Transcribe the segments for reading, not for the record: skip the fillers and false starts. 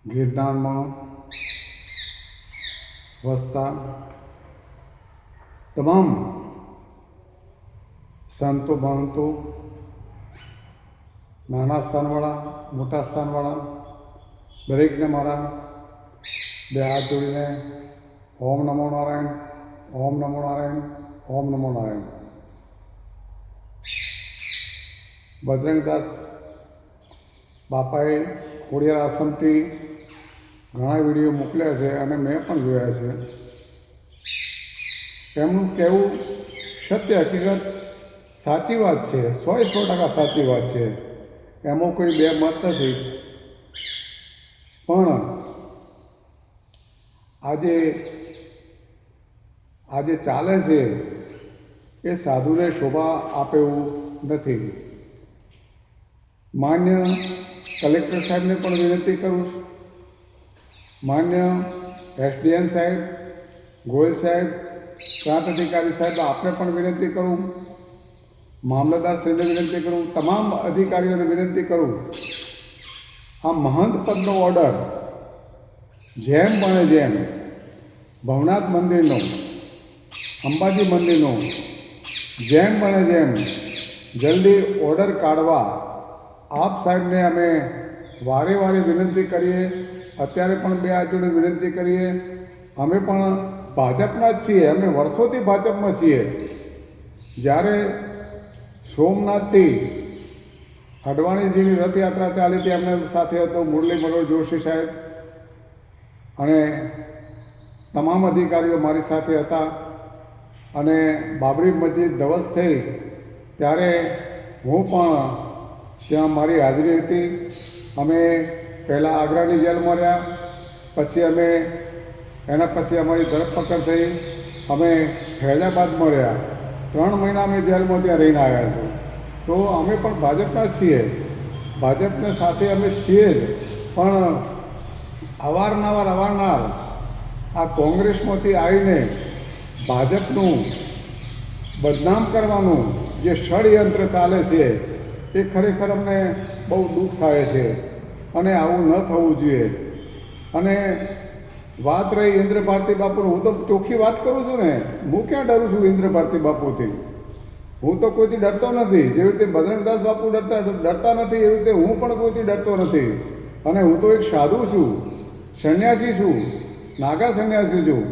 ગિરનારમાં વસતા તમામ સંતો મહંતો, નાના સ્થાનવાળા, મોટા સ્થાનવાળા દરેકને મારા બે હાથ જોડીને ઓમ નમો નારાયણ, ઓમ નમો નારાયણ, ઓમ નમો નારાયણ. બજરંગદાસ બાપાએ ખોડિયાર આશ્રમથી ઘણા વિડીયો મોકલ્યા છે અને મેં પણ જોયા છે. એમનું કહેવું સત્ય, હકીકત, સાચી વાત છે, 100% સાચી વાત છે. એમાં કોઈ બે મત નથી. પણ આજે ચાલે છે એ સાધુને શોભા આપે એવું નથી. માન્ય કલેક્ટર સાહેબને પણ વિનંતી કરું છું, માન્ય એસડીએમ સાહેબ, ગોયલ સાહેબ, પ્રાંત અધિકારી સાહેબ, આપને પણ વિનંતી કરું, મામલતદારશ્રીને વિનંતી કરું, તમામ અધિકારીઓને વિનંતી કરું, આ મહંત પદનો ઓર્ડર જેમ બને જેમ ભવનાથ મંદિરનો, અંબાજી મંદિરનો જેમ બને જેમ જલ્દી ઓર્ડર કાઢવા આપ સાહેબને અમે વારે વારે વિનંતી કરીએ. અત્યારે પણ બે હાથ જોડે વિનંતી કરીએ. અમે પણ ભાજપના જ છીએ, અમે વર્ષોથી ભાજપમાં છીએ. જ્યારે સોમનાથથી અડવાણીજીની રથયાત્રા ચાલી હતી, અમને સાથે હતો મુરલી મનોહર જોશી સાહેબ અને તમામ અધિકારીઓ મારી સાથે હતા. અને બાબરી મસ્જિદ ધવસ થઈ ત્યારે હું પણ ત્યાં મારી હાજરી હતી. અમે પહેલાં આગ્રાની જેલમાં રહ્યા, પછી એના પછી અમારી ધરપકડ થઈ, અમે ફૈજાબાદમાં રહ્યા. 3 મહિના અમે જેલમાં ત્યાં રહીને આવ્યા છું. તો અમે પણ ભાજપના જ છીએ, ભાજપને સાથે અમે છીએ જ. પણ અવારનવાર આ કોંગ્રેસમાંથી આવીને ભાજપનું બદનામ કરવાનું જે ષડયંત્ર ચાલે છે એ ખરેખર અમને બહુ દુઃખ થાય છે અને આવું ન થવું જોઈએ. અને વાત રહી ઇન્દ્ર ભારતી બાપુનું, હું તો ચોખ્ખી વાત કરું છું ને, હું ક્યાં ડરું છું ઇન્દ્ર ભારતી બાપુથી? હું તો કોઈથી ડરતો નથી. જેવી રીતે બજરંગદાસ બાપુ ડરતા નથી, એવી રીતે હું પણ કોઈથી ડરતો નથી. અને હું તો એક સાધુ છું, સંન્યાસી છું, નાગા સંન્યાસી છું.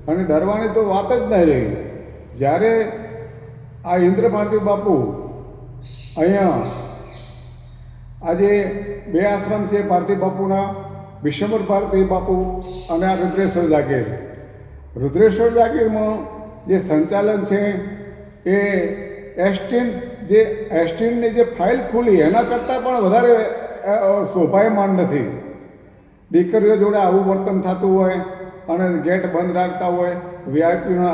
અને ડરવાની તો વાત જ નહીં રહી. જ્યારે આ ઇન્દ્ર ભારતી બાપુ અહીંયા આજે 2 આશ્રમ છે ભારતી બાપુના, વિશ્વંભર ભારતી બાપુ અને આ રુદ્રેશ્વર જાગીર. રુદ્રેશ્વર જાગીરમાં જે સંચાલન છે એ એસટીનની જે ફાઇલ ખુલી એના કરતાં પણ વધારે શોભાયમાન નથી. દીકરીઓ જોડે આવું વર્તન થતું હોય અને ગેટ બંધ રાખતા હોય, વીઆઈપીનો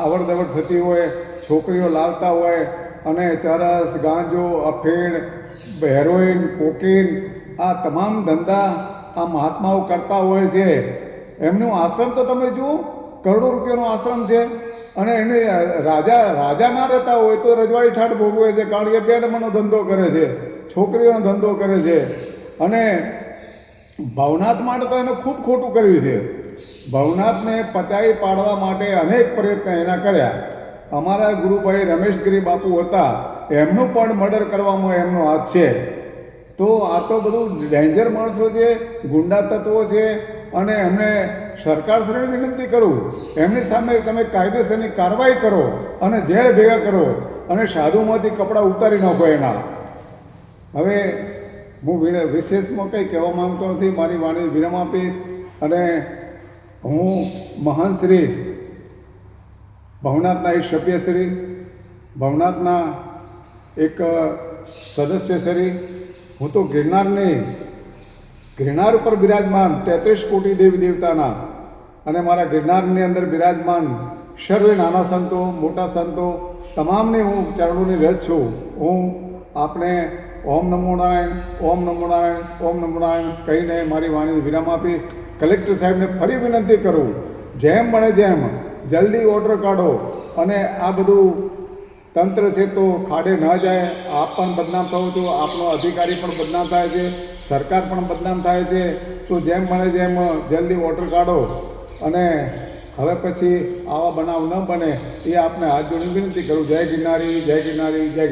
અવરજવર થતી હોય, છોકરીઓ લાવતા હોય અને ચરસ, ગાંજો, અફીણ, હેરોઈન, કોકીન, આ તમામ ધંધા આ મહાત્માઓ કરતા હોય છે. એમનું આશ્રમ તો તમે જુઓ, કરોડો રૂપિયાનો આશ્રમ છે. અને એને રાજા ના રહેતા હોય તો રજવાડી ઠાઠ ભોગવે છે, કારણ કે બેડમાંનો ધંધો કરે છે, છોકરીઓનો ધંધો કરે છે. અને ભવનાથ માટે તો એને ખૂબ ખોટું કર્યું છે. ભવનાથને પચાવી પાડવા માટે અનેક પ્રયત્ન એના કર્યા. અમારા ગુરુભાઈ રમેશગીરી બાપુ હતા, એમનું પણ મર્ડર કરવામાં એમનો હાથ છે. તો આ તો બધું ડેન્જર માણસો છે, ગુંડા તત્વો છે. અને એમને સરકારશ્રીને વિનંતી કરું, એમની સામે તમે કાયદેસરની કાર્યવાહી કરો અને જેલ ભેગા કરો અને સાધુમાંથી કપડાં ઉતારી નાખો એના. હવે હું વિશેષમાં કંઈ કહેવા માંગતો નથી, મારી વાણી વિરામ આપીશ. અને હું મહંત શ્રી ભવનાથના એક સભ્યશ્રી, ભવનાથના એક સદસ્યશ્રી, હું તો ગિરનાર ઉપર બિરાજમાન 33 કોટી દેવી દેવતાના અને મારા ગિરનારની અંદર બિરાજમાન સર્વે નાના સંતો, મોટા સંતો તમામને હું ચરણોની રજ છું. હું આપણે ઓમ નમો નારાયણ, ઓમ નમો નારાયણ, ઓમ નમો નારાયણ કહીને મારી વાણી વિરામ આપીશ. કલેક્ટર સાહેબને ફરી વિનંતી કરું, જેમ બને જેમ જલ્દી ઓર્ડર કાઢો અને આ બધું તંત્ર છે તો ખાડે ન જાય. આપ પણ બદનામ થવો છો, આપનો અધિકારી પણ બદનામ થાય છે, સરકાર પણ બદનામ થાય છે. તો જેમ મળે જેમ જલ્દી વોટર કાઢો અને હવે પછી આવા બનાવ ન બને એ આપને હાથ જોડીને વિનંતી કરું. જય ગિરનારી, જય ગિરનારી, જય ગિરનારી.